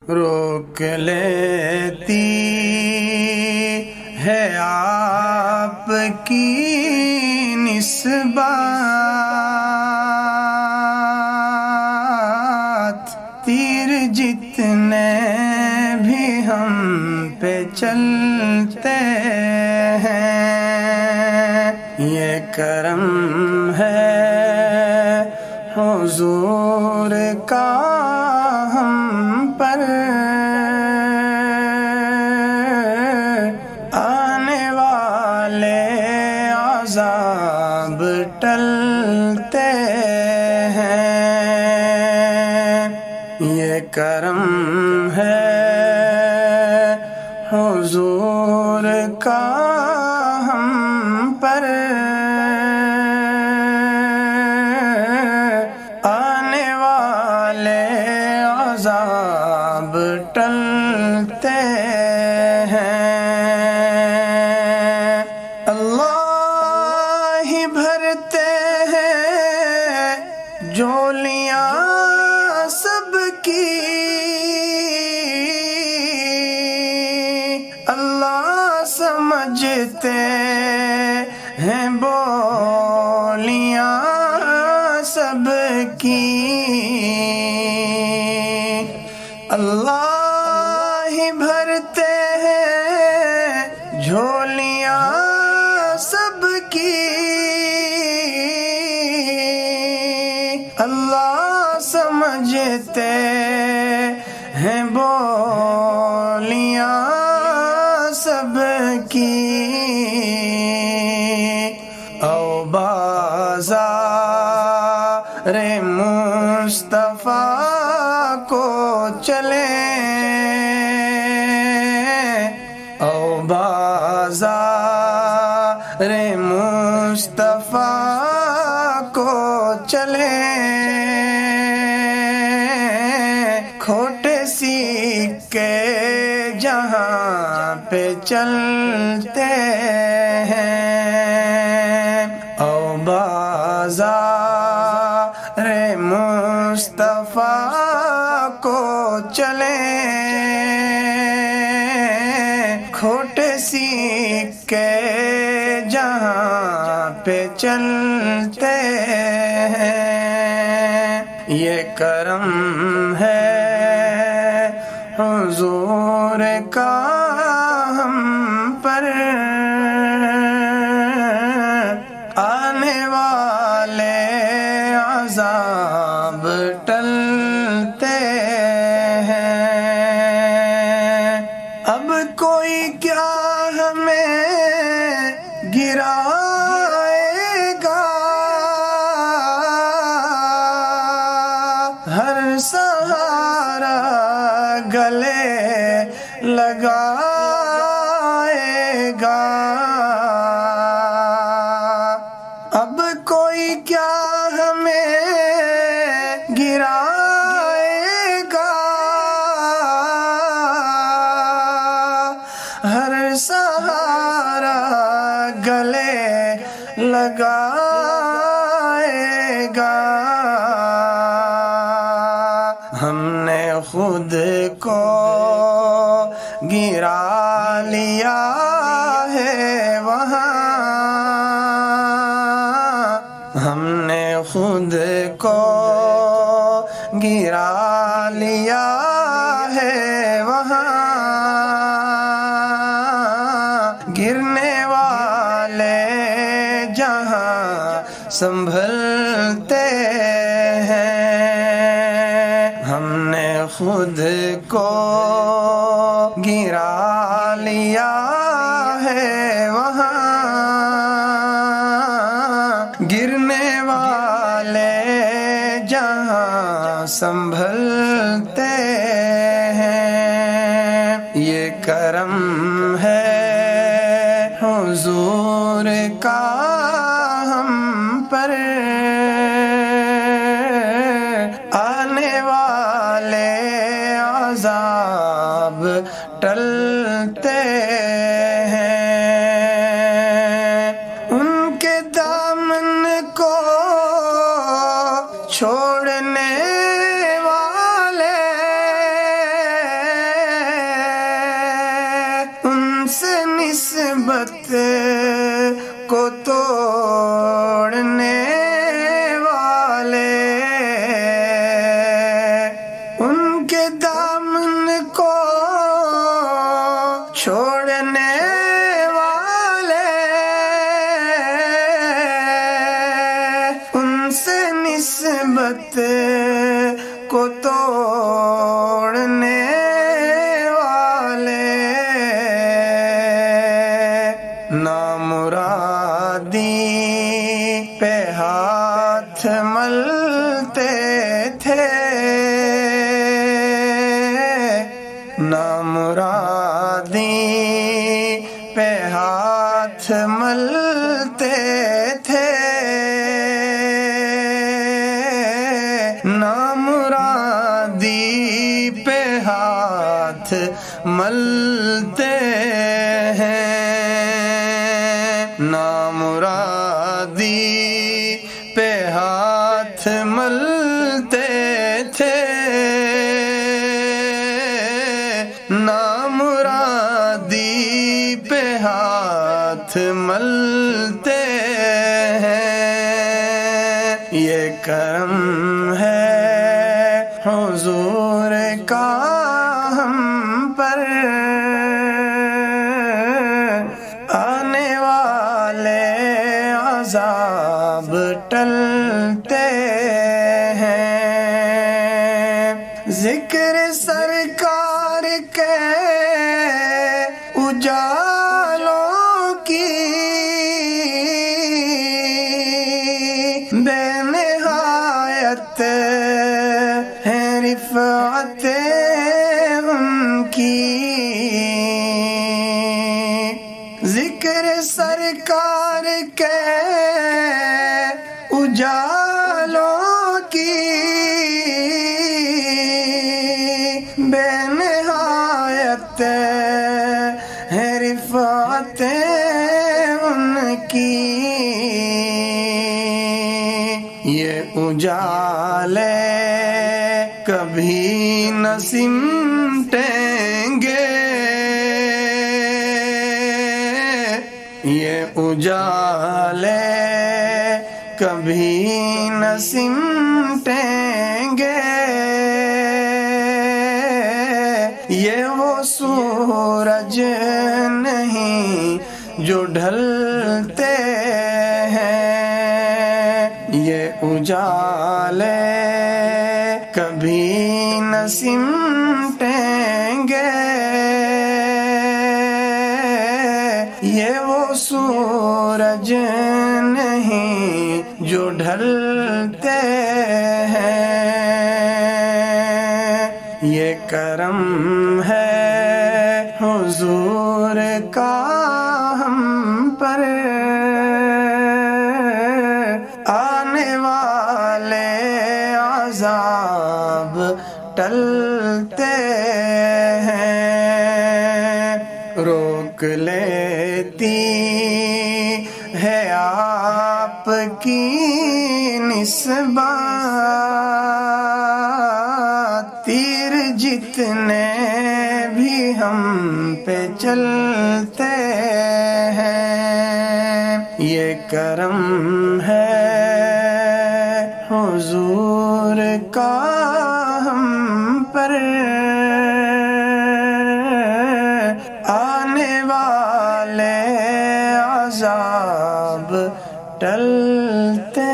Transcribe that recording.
روک لیتی ہے آپ کی نسبات، تیر جتنے بھی ہم پہ چلتے ہیں، یہ کرم ہے حضور کا ہم پر، آنے والے عذاب ٹلتے ہیں، یہ کرم ہے حضور کا ہم پر، آنے والے عذاب ٹلتے ہیں۔ اللہ ہی بھرتے ہیں جھولیاں سب کی، اللہ سمجھتے ہیں بولیاں سب کی، اللہ ہی بھرتے ہیں جھولیاں سب کی، اللہ سمجھتے ہیں بولیاں سب کی، او بازار مصطفیٰ کو چلیں، او بازار مصطفیٰ کو چلیں، کھوٹے سکے جہاں پہ چلتے ہیں، او بازار مصطفیٰ کو چلیں، کھوٹے سکے جہاں پہ چلتے ہیں، یہ کرم ہے حضور کا ہم پر، آنے والے عذاب ٹلتے ہیں۔ اب کوئی کیا ہمیں گرائے گا، ہر سہارا گلے لگائے گا، اب کوئی کیا ہمیں گرائے گا، ہر سہارا گلے لگائے گا، ہم نے خود کو گرا لیا ہے وہاں، ہم نے خود کو گرا لیا ہے وہاں، گرنے والے جہاں سنبھلتے ہیں، ہم نے خود کو گرا لیا ہے وہاں، گرنے والے جہاں سنبھلتے ہیں، یہ کرم ہے حضور کا ہم پر، آنے والے عذاب ٹلتے ہیں، ان کے دامن کو چھوڑنے والے نسبت کو توڑنے والے، ان کے دامن کو چھوڑنے والے، ان سے نسبت کو توڑنے والے، نامرادی پہ ہاتھ ملتے تھے، نامرادی پہ ہاتھ ملتے تھے، نامرادی پہ ہاتھ ملتے ہیں، نامرادی پہ ہاتھ ملتے تھے، نامرادی پہ ہاتھ ملتے ہیں، یہ کرم ہے حضور کا ہم پر، آنے والے عذاب ٹلتے ہیں، ذکر سرکار کے اجالوں کی بے نہایت ہے رفعت ان کی، ذکر سرکار کے اجالوں کی بے نہایت ہے رفعت ان کی، یہ اجالے کبھی نہ سمٹیں گے، یہ اجالے کبھی نہ سمٹیں گے، یہ وہ سورج نہیں جو ڈھلتے ہیں، یہ اجالے کبھی نہ سمٹیں گے، یہ وہ سورج نہیں جو ڈھلتے ہیں، یہ کرم ہے حضور کا ہم پر، آنے والے عذاب ٹلتے ہیں، روک لیتی ہے آپ کی نسبات، تیر جتنے بھی ہم پہ چلتے ہیں، یہ کرم ہے حضور کا ہم پر، آنے والے عذاب ٹلتے